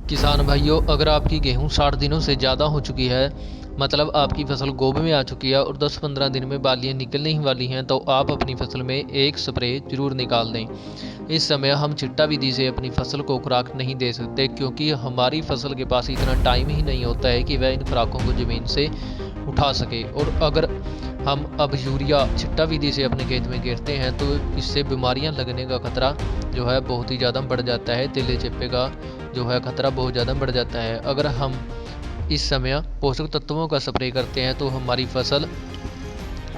किसान भाइयों, अगर आपकी गेहूं 60 दिनों से ज़्यादा हो चुकी है, मतलब आपकी फसल गोब में आ चुकी है और 10-15 दिन में बालियां निकलने ही वाली हैं, तो आप अपनी फसल में एक स्प्रे जरूर निकाल दें। इस समय हम चिट्टा विधि से अपनी फसल को खुराक नहीं दे सकते, क्योंकि हमारी फसल के पास इतना टाइम ही नहीं होता है कि वह इन खुराकों को ज़मीन से उठा सके। और अगर हम अब यूरिया छिट्टा विधि से अपने खेत में गिरते हैं तो इससे बीमारियां लगने का खतरा जो है बहुत ही ज़्यादा बढ़ जाता है। तिले चिप्पे का जो है खतरा बहुत ज़्यादा बढ़ जाता है। अगर हम इस समय पोषक तत्वों का स्प्रे करते हैं तो हमारी फसल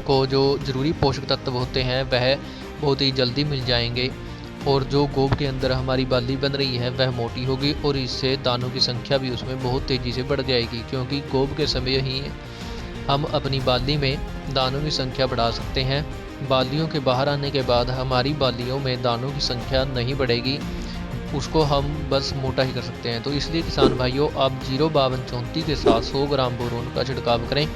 को जो ज़रूरी पोषक तत्व होते हैं वह बहुत ही जल्दी मिल जाएंगे, और जो गोब के अंदर हमारी बाली बन रही है वह मोटी होगी और इससे दानों की संख्या भी उसमें बहुत तेज़ी से बढ़ जाएगी, क्योंकि गोब के समय ही हम अपनी बाली में दानों की संख्या बढ़ा सकते हैं। बालियों के बाहर आने के बाद हमारी बालियों में दानों की संख्या नहीं बढ़ेगी, उसको हम बस मोटा ही कर सकते हैं। तो इसलिए किसान भाइयों, आप 05234 के साथ 100 ग्राम बोरोन का छिड़काव करें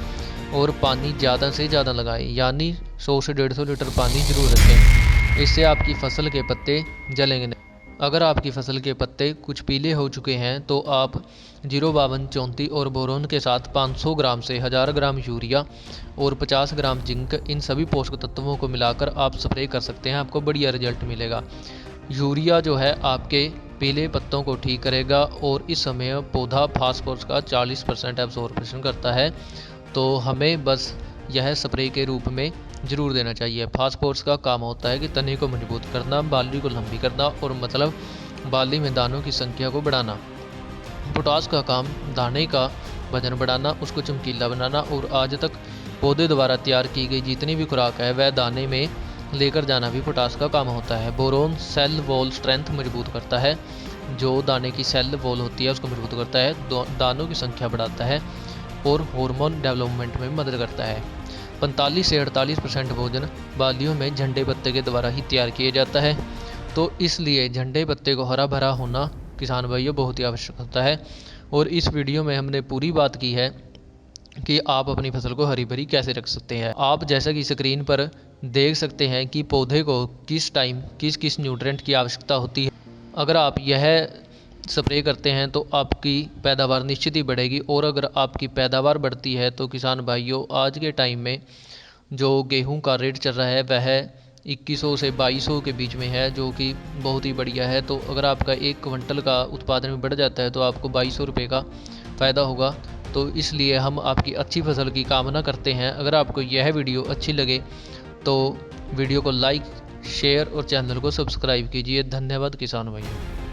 और पानी ज़्यादा से ज़्यादा लगाएं, यानी 100 से 150 लीटर पानी जरूर रखें। इससे आपकी फसल के पत्ते जलेंगे नहीं। अगर आपकी फसल के पत्ते कुछ पीले हो चुके हैं तो आप 05234 और बोरोन के साथ 500 ग्राम से 1000 ग्राम यूरिया और 50 ग्राम जिंक, इन सभी पोषक तत्वों को मिलाकर आप स्प्रे कर सकते हैं। आपको बढ़िया रिजल्ट मिलेगा। यूरिया जो है आपके पीले पत्तों को ठीक करेगा और इस समय पौधा फास्फोरस का 40% एब्जॉर्प्शन करता है, तो हमें बस यह स्प्रे के रूप में ज़रूर देना चाहिए। फास्फोरस का काम होता है कि तने को मजबूत करना, बाली को लंबी करना और मतलब बाली में दानों की संख्या को बढ़ाना। पोटास का काम दाने का वजन बढ़ाना, उसको चमकीला बनाना और आज तक पौधे द्वारा तैयार की गई जितनी भी खुराक है वह दाने में लेकर जाना भी पोटास का काम होता है। बोरोन सेल वॉल स्ट्रेंथ मजबूत करता है, जो दाने की सेल वॉल होती है उसको मजबूत करता है, दानों की संख्या बढ़ाता है और हार्मोन डेवलपमेंट में मदद करता है। 45 से 48% भोजन बालियों में झंडे पत्ते के द्वारा ही तैयार किया जाता है, तो इसलिए झंडे पत्ते को हरा भरा होना किसान भाइयों बहुत ही आवश्यक होता है। और इस वीडियो में हमने पूरी बात की है कि आप अपनी फसल को हरी भरी कैसे रख सकते हैं। आप जैसा कि स्क्रीन पर देख सकते हैं कि पौधे को किस टाइम किस किस न्यूट्रिएंट की आवश्यकता होती है। अगर आप यह स्प्रे करते हैं तो आपकी पैदावार निश्चित ही बढ़ेगी। और अगर आपकी पैदावार बढ़ती है तो किसान भाइयों, आज के टाइम में जो गेहूं का रेट चल रहा है वह 2100 से 2200 के बीच में है, जो कि बहुत ही बढ़िया है। तो अगर आपका 1 क्विंटल का उत्पादन भी बढ़ जाता है तो आपको 2200 रुपये का फ़ायदा होगा। तो इसलिए हम आपकी अच्छी फसल की कामना करते हैं। अगर आपको यह वीडियो अच्छी लगे तो वीडियो को लाइक, शेयर और चैनल को सब्सक्राइब कीजिए। धन्यवाद किसान भाइयों।